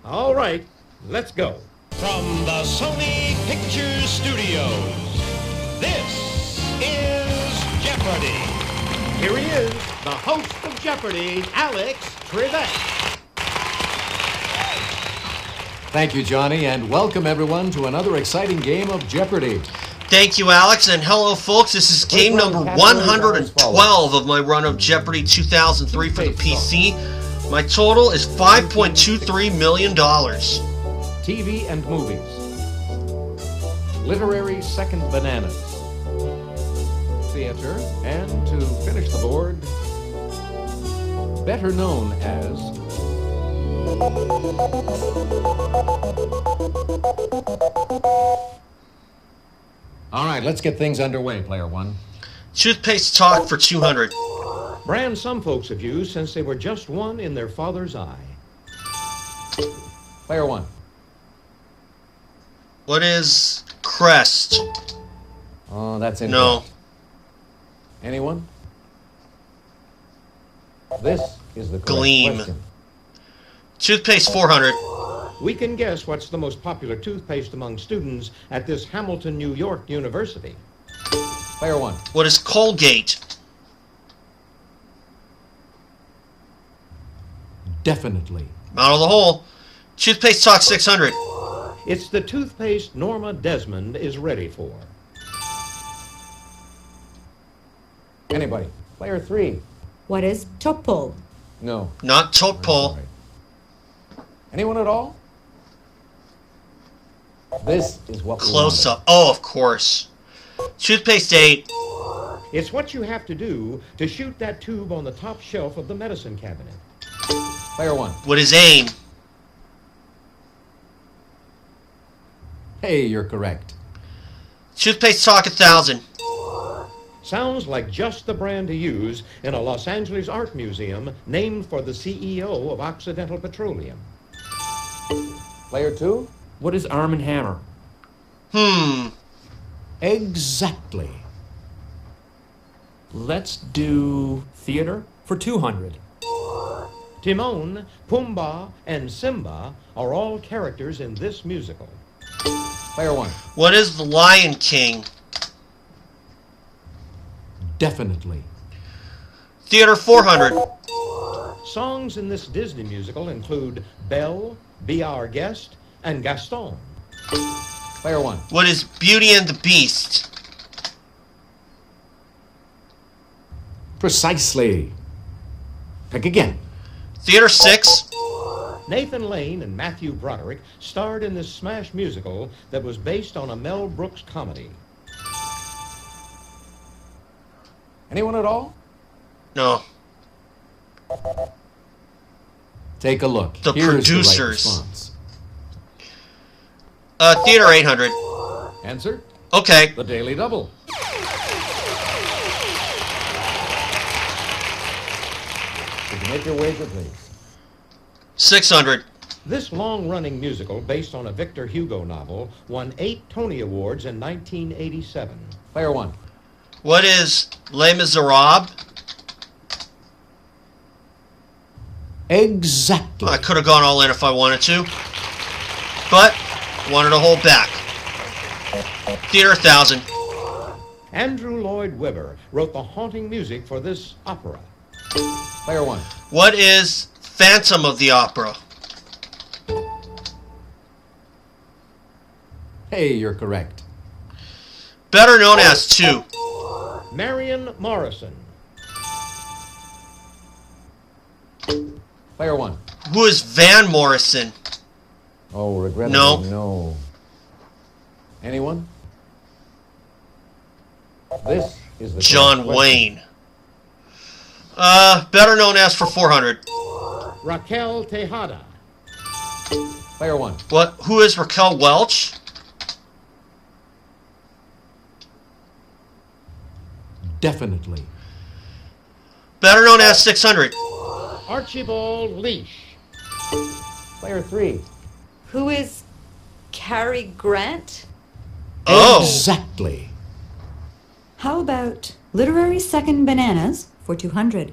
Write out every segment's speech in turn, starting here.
All right, let's go. From the Sony Pictures Studios, this is Jeopardy! Here he is, the host of Jeopardy, Alex Trebek. Thank you, Johnny, and welcome everyone to another exciting game of Jeopardy! Thank you, Alex, and hello, folks. This is game number 112 of my run of Jeopardy 2003 for the PC. My total is $5.23 million. TV and movies. Literary second bananas. Theater, and to finish the board, better known as... All right, let's get things underway, player one. Toothpaste talk for 200. Brand some folks have used since they were just one in their father's eye. Player one. What is crest? Oh, that's incorrect. No. Anyone? This is the correct Gleam. question. Toothpaste 400. We can guess what's the most popular toothpaste among students at this Hamilton, New York University. Player one. What is Colgate? Definitely. Out of the hole. Toothpaste talk 600. It's the toothpaste Norma Desmond is ready for. Anybody? Player three. What is Topol? No. Not I'm Topol. sorry. Anyone at all? This is what we Close wanted. up. Oh, of course. Toothpaste 8. It's what you have to do to shoot that tube on the top shelf of the medicine cabinet. Player one. What is aim? Hey, you're correct. Toothpaste talk 1000. Sounds like just the brand to use in a Los Angeles art museum named for the CEO of Occidental Petroleum. Player two. What is Arm & Hammer? Exactly. Let's do theater for 200. Timon, Pumbaa, and Simba are all characters in this musical. Player one. What is the Lion King? Definitely. Theater 400. Songs in this Disney musical include Belle, Be Our Guest, and Gaston. Player one. What is Beauty and the Beast? Precisely. Pick again. Theater 6. Nathan Lane and Matthew Broderick starred in this smash musical that was based on a Mel Brooks comedy. Anyone at all? No. Take a look. The Here's producers. The right response. Theater 800. Answer? Okay. The Daily Double. Would you make your wager, please? 600. This long-running musical, based on a Victor Hugo novel, won 8 Tony Awards in 1987. Player one. What is Les Miserables? Exactly. I could have gone all in if I wanted to, but wanted to hold back. Theater 1000. Andrew Lloyd Webber wrote the haunting music for this opera. Player one. What is Phantom of the Opera? Hey, you're correct. Better known as 2. Marion Morrison. Player one. Who is Van Morrison? Oh, regrettably, No. no. Anyone? This is the John correct question. Wayne. Better known as for 400. Raquel Tejada. Player one. What? Who is Raquel Welch? Definitely. Better known as 600. Archibald Leash. Player three. Who is Cary Grant? Oh. Exactly. How about literary second bananas for 200?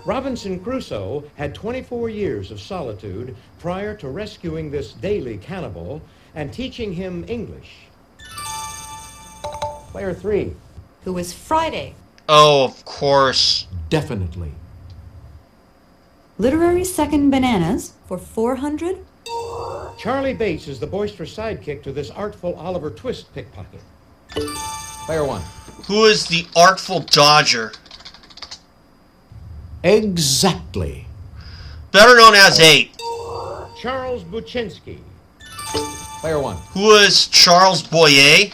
Robinson Crusoe had 24 years of solitude prior to rescuing this daily cannibal and teaching him English. Player 3. Who is Friday? Oh, of course. Definitely. Literary second bananas for 400? Charlie Bates is the boisterous sidekick to this artful Oliver Twist pickpocket. Player 1. Who is the artful dodger? Exactly. Better known as 8. Charles Buczynski. Player 1. Who is Charles Boyer?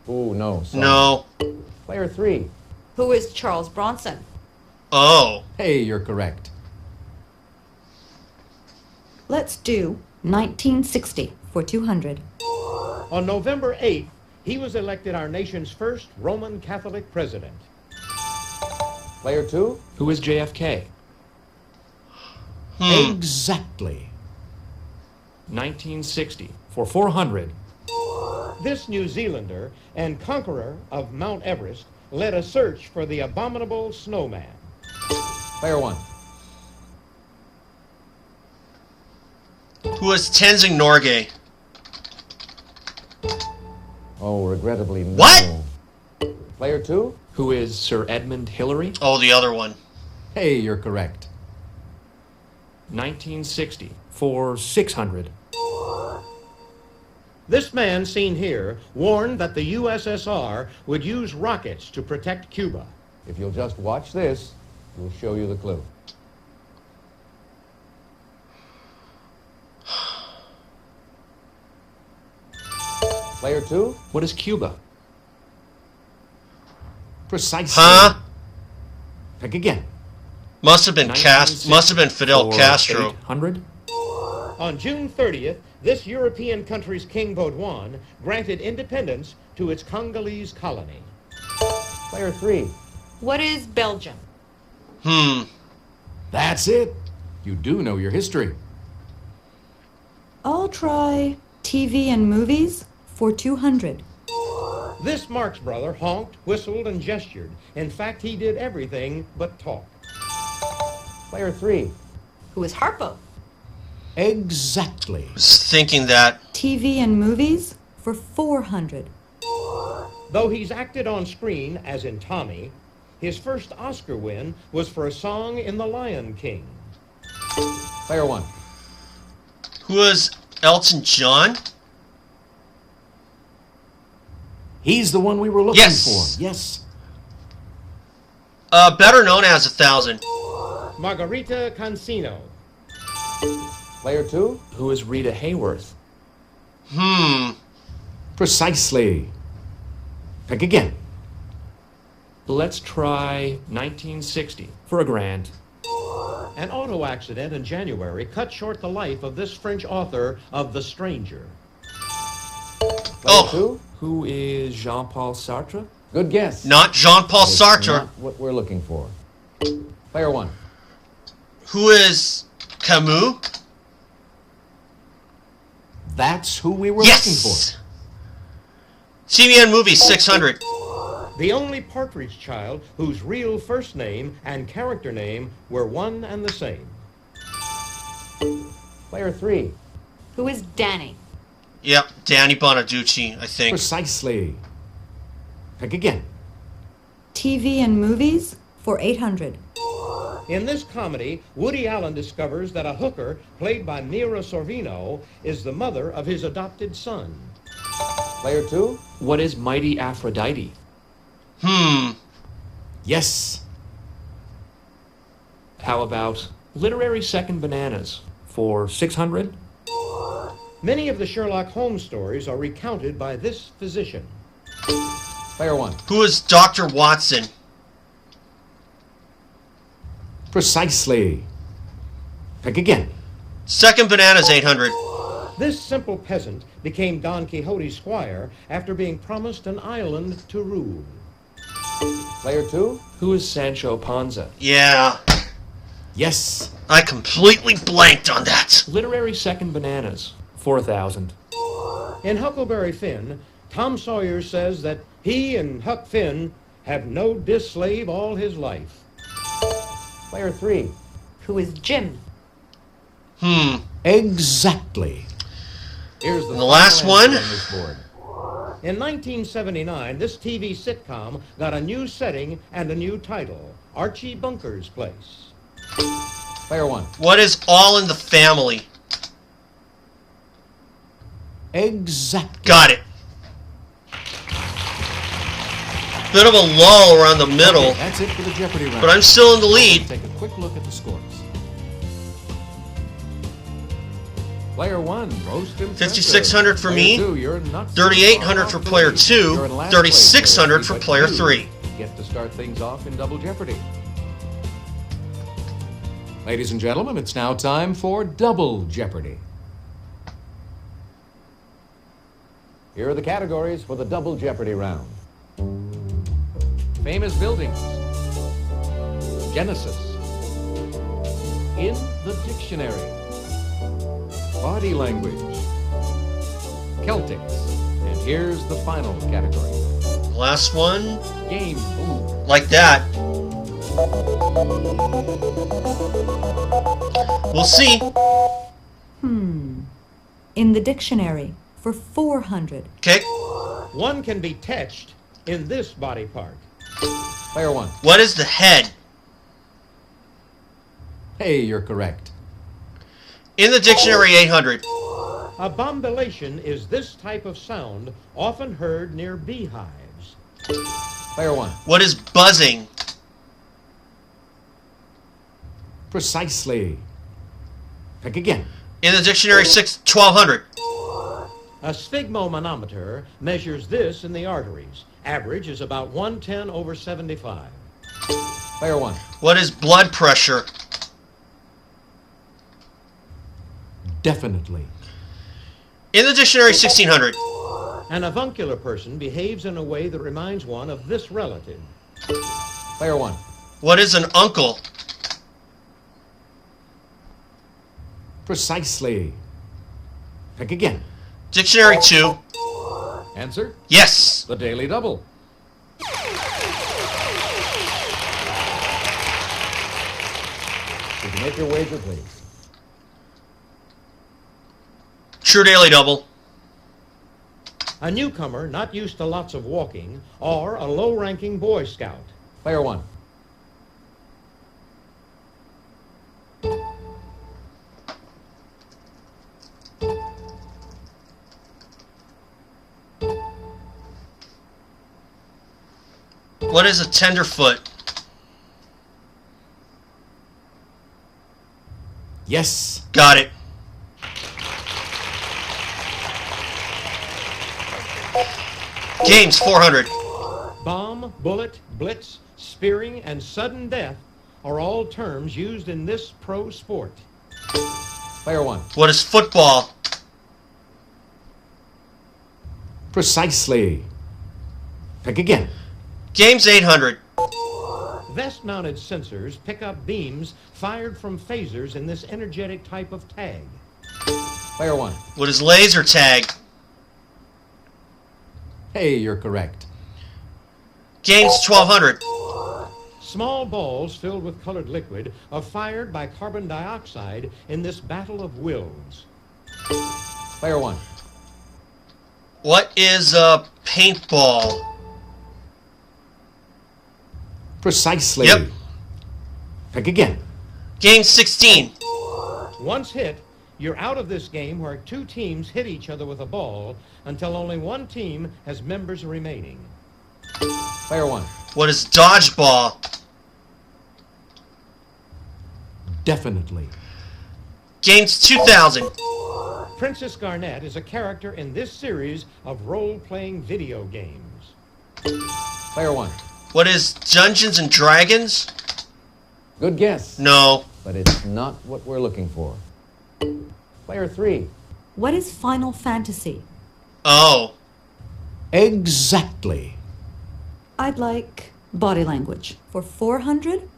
Ooh, no. Sorry. No. Player 3. Who is Charles Bronson? Oh. Hey, you're correct. Let's do 1960 for 200. On November 8th, he was elected our nation's first Roman Catholic president. Player 2. Who is JFK? Exactly. 1960 for 400. This New Zealander and conqueror of Mount Everest led a search for the abominable snowman. Player 1. Who is Tenzing Norgay? Oh, regrettably, no. What? Player 2. Who is Sir Edmund Hillary? Oh, the other one. Hey, you're correct. 1960 for 600. This man seen here warned that the USSR would use rockets to protect Cuba. If you'll just watch this, we'll show you the clue. Player 2. What is Cuba? Precisely. Huh? Pick again. Must have been Fidel for Castro. 800. On June 30th, this European country's King Baudouin granted independence to its Congolese colony. Player 3. What is Belgium? That's it. You do know your history. I'll try TV and movies for 200. This Marx brother honked, whistled, and gestured. In fact, he did everything but talk. Player 3. Who is Harpo? Exactly. I was thinking that. TV and movies for 400. Though he's acted on screen, as in Tommy, his first Oscar win was for a song in The Lion King. Player 1. Who is Elton John? He's the one we were looking Yes. for. Yes. Better known as 1,000. Margarita Cancino. Player 2. Who is Rita Hayworth? Precisely. Pick again. Let's try 1960 for a grand. An auto accident in January cut short the life of this French author of The Stranger. Player 2. Who is Jean-Paul Sartre? Good guess. Not Jean-Paul It's Sartre. not what we're looking for. Player 1. Who is Camus? That's who we were Yes! TV and movies, 600. The only Partridge child whose real first name and character name were one and the same. Player 3. Who is Danny? Yep, Danny Bonaducci, I think. Precisely. Pick again. TV and movies for 800. In this comedy, Woody Allen discovers that a hooker, played by Mira Sorvino, is the mother of his adopted son. Player 2. What is Mighty Aphrodite? Yes. How about literary second bananas for 600? Many of the Sherlock Holmes stories are recounted by this physician. Player 1. Who is Dr. Watson? Precisely. Pick again. Second bananas, 800. This simple peasant became Don Quixote's squire after being promised an island to rule. Player 2. Who is Sancho Panza? Yeah, Yes. I completely blanked on that. Literary second bananas, 4,000. In Huckleberry Finn, Tom Sawyer says that he and Huck Finn have no dis slave all his life. Player 3. Who is Jim? Exactly. Here's the last final answer one. on this board. In 1979, this TV sitcom got a new setting and a new title, Archie Bunker's Place. Player 1. What is All in the Family? Exactly. Got it. Bit of a lull around the middle, Okay, that's it for the Jeopardy round. but I'm still in the lead. Take a quick look at the scores. Player 1, most impressive. 5,600 for Player me, 2, you're not so 3,800 far for off the player lead. 2, You're in last 3,600 place, for but player you 3. Get to start things off in Double Jeopardy. Ladies and gentlemen, it's now time for Double Jeopardy. Here are the categories for the Double Jeopardy round. Famous buildings. Genesis. In the dictionary. Body language. Celtics. And here's the final category. Last one, Game. like that. We'll see. In the dictionary for 400. Okay, One can be touched in this body part. Player 1. what is the head? Hey, you're correct. In the dictionary, 800. A bombulation is this type of sound often heard near beehives. Player 1. What is buzzing? Precisely. Pick again. In the dictionary, 1200. A sphygmomanometer measures this in the arteries. Average is about 110/75. Player 1. What is blood pressure? Definitely. In the dictionary, 1600. An avuncular person behaves in a way that reminds one of this relative. Player 1. What is an uncle? Precisely. Pick again. Dictionary 2. Answer? Yes. The Daily Double. Would you make your wager, please? True daily double. A newcomer not used to lots of walking, or a low-ranking Boy Scout. Player 1. What is a tenderfoot? Yes. Got it. Games, 400. Bomb, bullet, blitz, spearing, and sudden death are all terms used in this pro sport. Player 1. What is football? Precisely. Pick again. Games, 800. Vest-mounted sensors pick up beams fired from phasers in this energetic type of tag. Player 1. What is laser tag? Hey, you're correct. Games, 1200. Small balls filled with colored liquid are fired by carbon dioxide in this battle of wills. Player 1. What is a paintball? Precisely. Yep. Pick again. Games, 16. Once hit, you're out of this game where two teams hit each other with a ball until only one team has members remaining. Player 1. What is dodgeball? Definitely. Games, 2000. Princess Garnett is a character in this series of role-playing video games. Player 1. What is Dungeons and Dragons? Good guess. No. But it's not what we're looking for. Player 3. What is Final Fantasy? Oh. Exactly. I'd like body language for 400.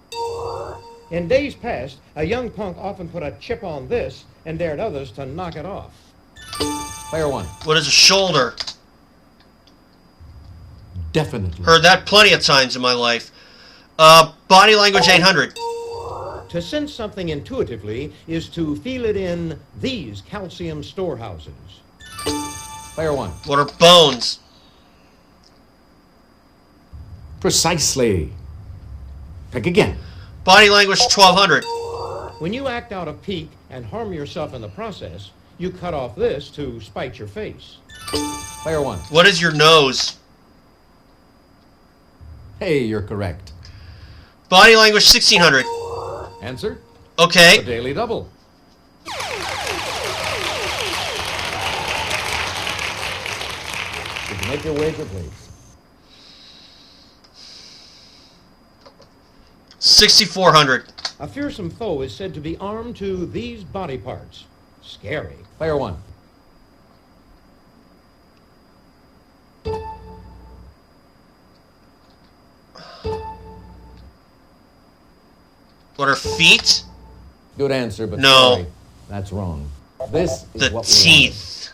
In days past, a young punk often put a chip on this and dared others to knock it off. Player 1. What is a shoulder? Definitely. Heard that plenty of times in my life. Body language, 800. To sense something intuitively is to feel it in these calcium storehouses. Player 1. What are bones? Precisely. Pick again. Body language 1200. When you act out a peek and harm yourself in the process, you cut off this to spite your face. Player 1. What is your nose? Hey, you're correct. Body language 1600. Answer? Okay. The Daily Double. Did you make your wager, please? 6400. A fearsome foe is said to be armed to these body parts. Scary. Player 1. What are feet? Good answer, but No. sorry, that's wrong. This is The what we teeth.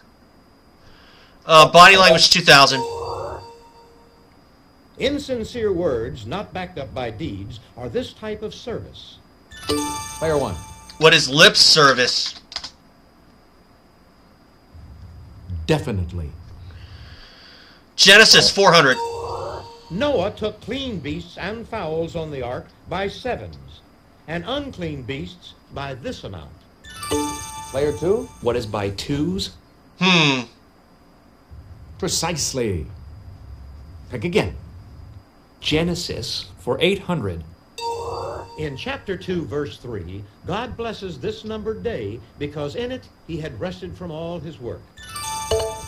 Body language 2000. Insincere words, not backed up by deeds, are this type of service. wanted. Player 1. What is lip service? Definitely. Genesis 400. Noah took clean beasts and fowls on the ark by sevens, and unclean beasts by this amount. Player 2. What is by twos? Precisely. Pick again. Genesis for 800. In chapter 2, verse 3, God blesses this numbered day because in it he had rested from all his work.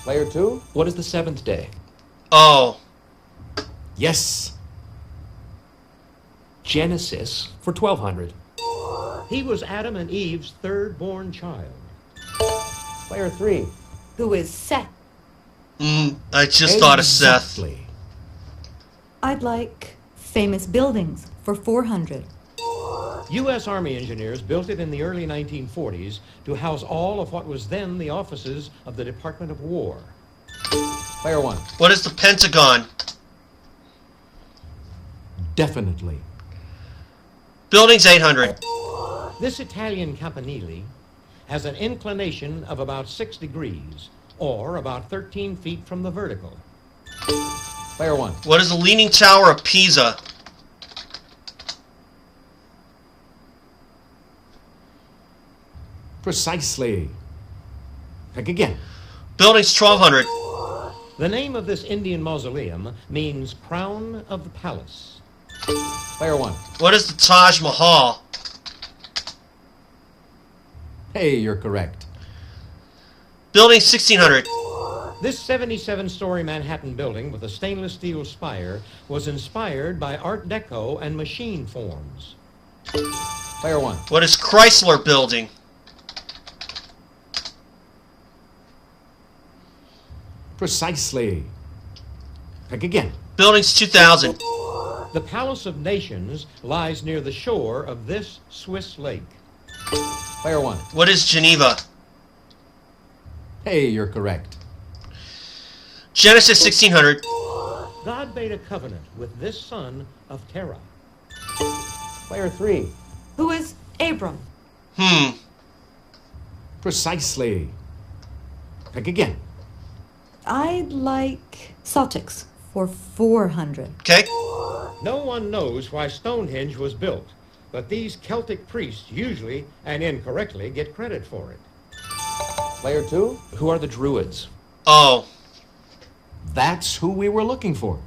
Player 2. What is the seventh day? Oh. Yes. Genesis for 1200. He was Adam and Eve's third-born child. Player 3. Who is Seth? I just thought of Seth. Exactly. I'd like famous buildings for 400. U.S. Army engineers built it in the early 1940s to house all of what was then the offices of the Department of War. Player 1. What is the Pentagon? Definitely. Buildings 800. This Italian campanile has an inclination of about 6 degrees, or about 13 feet from the vertical. Player 1. What is the Leaning Tower of Pisa? Precisely. Pick again. Buildings 1200. The name of this Indian mausoleum means crown of the palace. Player 1. What is the Taj Mahal? Hey, you're correct. Building 1600. This 77-story Manhattan building with a stainless steel spire was inspired by Art Deco and machine forms. Player 1. What is Chrysler Building? Precisely. Pick again. Buildings 2000. The Palace of Nations lies near the shore of this Swiss lake. Player 1. What is Geneva? Hey, you're correct. Genesis 1600. God made a covenant with this son of Terah. Player 3. Who is Abram? Precisely. Pick again. I'd like Celtics for 400. Okay. No one knows why Stonehenge was built, but these Celtic priests usually and incorrectly get credit for it. Player 2. Who are the Druids? Oh. That's who we were looking for.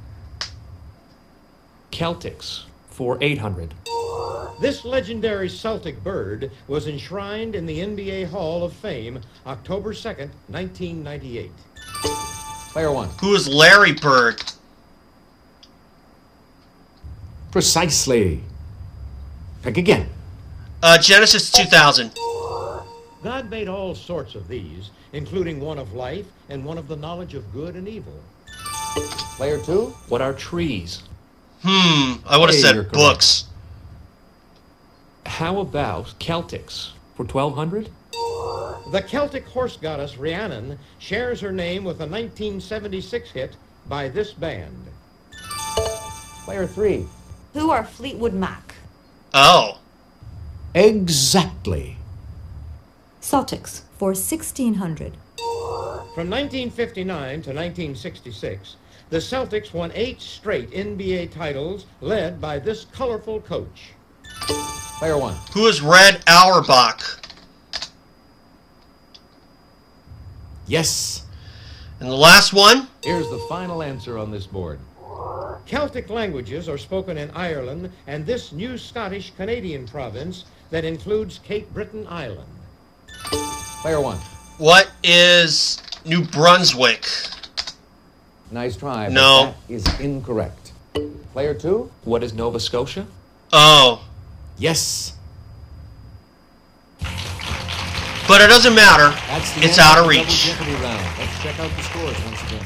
Celtics for 800. This legendary Celtic bird was enshrined in the NBA Hall of Fame October 2nd, 1998. Player 1. Who is Larry Bird? Precisely. Pick again. Genesis 2000. God made all sorts of these, including one of life and one of the knowledge of good and evil. Player 2. What are trees? I would have Hey, said you're correct. books. How about Celtics for 1200? The Celtic horse goddess Rhiannon shares her name with a 1976 hit by this band. Player 3. Who are Fleetwood Mac? Oh. Exactly. Celtics for 1,600. From 1959 to 1966, the Celtics won 8 straight NBA titles led by this colorful coach. Player 1. Who is Red Auerbach? Yes. And the last one? Here's the final answer on this board. Celtic languages are spoken in Ireland and this new Scottish-Canadian province that includes Cape Breton Island. Player 1. What is New Brunswick? Nice try. But No. that is incorrect. Player 2. What is Nova Scotia? Oh. Yes. But it doesn't matter. That's the It's end out of the reach. Double Jeopardy round. Let's check out the scores once again.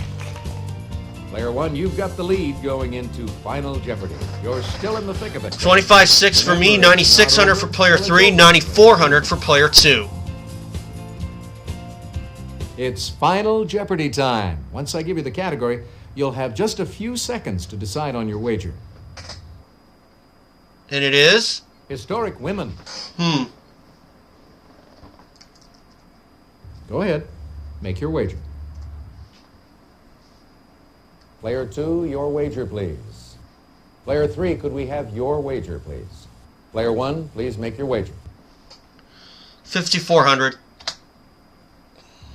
Player 1, you've got the lead going into Final Jeopardy. You're still in the thick of it. 25-6 for me, 9,600 for player 3, 9,400 for player 2. It's Final Jeopardy time. Once I give you the category, you'll have just a few seconds to decide on your wager. And it is? Historic women. Hmm. Go ahead. Make your wager. Player 2, your wager, please. Player 3, could we have your wager, please? Player 1, please make your wager. 5,400.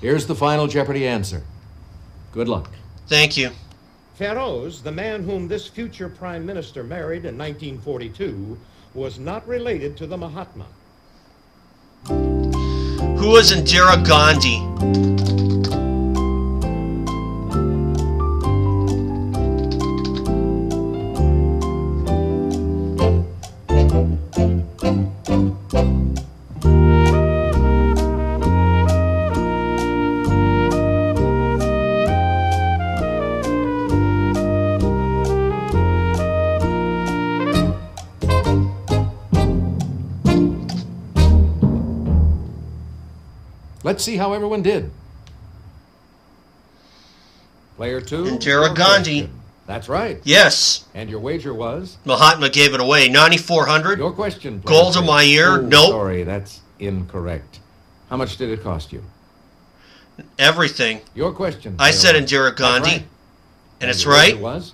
Here's the Final Jeopardy answer. Good luck. Thank you. Feroz, the man whom this future prime minister married in 1942, was not related to the Mahatma. Who is Indira Gandhi? Let's see how everyone did. Player 2. Indira your Gandhi. question. That's right. Yes. And your wager was? Mahatma gave it away. 9,400. Your question. Player Golda 3. Meir. Oh, Nope. Sorry, that's incorrect. How much did it cost you? Everything. Your question. I player said 1. Indira That's Gandhi. right. And it's your wager right. was?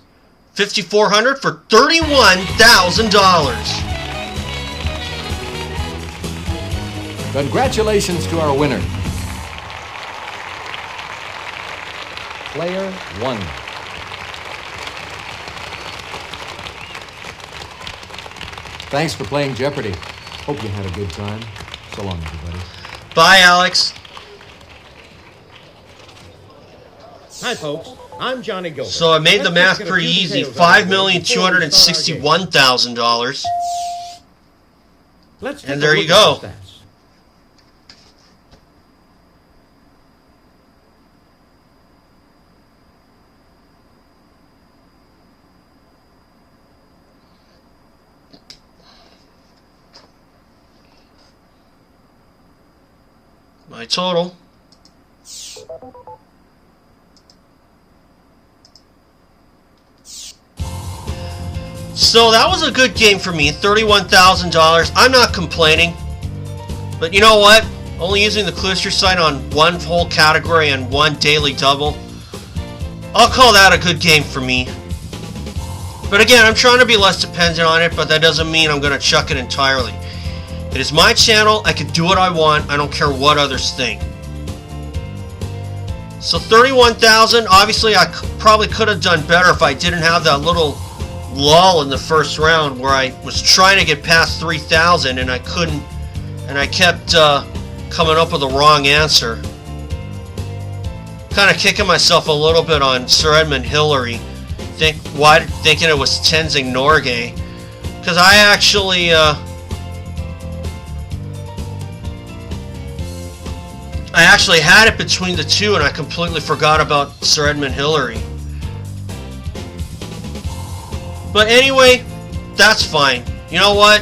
5,400 for $31,000. Congratulations to our winner. Player 1. Thanks for playing Jeopardy. Hope you had a good time. So long, everybody. Bye, Alex. Hi, folks. I'm Johnny Gilbert. So I made the Let's math just get a pretty few easy. details out of the way before we start our game. $5,261,000. Let's take And a there look you at go. the stats. My total. So that was a good game for me. $31,000. I'm not complaining. But you know what? Only using the Cluster site on one whole category and one daily double. I'll call that a good game for me. But again, I'm trying to be less dependent on it, but that doesn't mean I'm going to chuck it entirely. It is my channel. I can do what I want. I don't care what others think. So 31,000. Obviously, I probably could have done better if I didn't have that little lull in the first round where I was trying to get past 3,000 and I couldn't, and I kept coming up with the wrong answer. Kind of kicking myself a little bit on Sir Edmund Hillary, thinking it was Tenzing Norgay, because I actually had it between the two, and I completely forgot about Sir Edmund Hillary. But anyway, that's fine. You know what?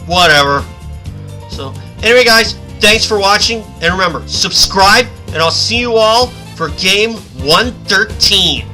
Whatever. So, anyway, guys, thanks for watching. And remember, subscribe, and I'll see you all for game 113.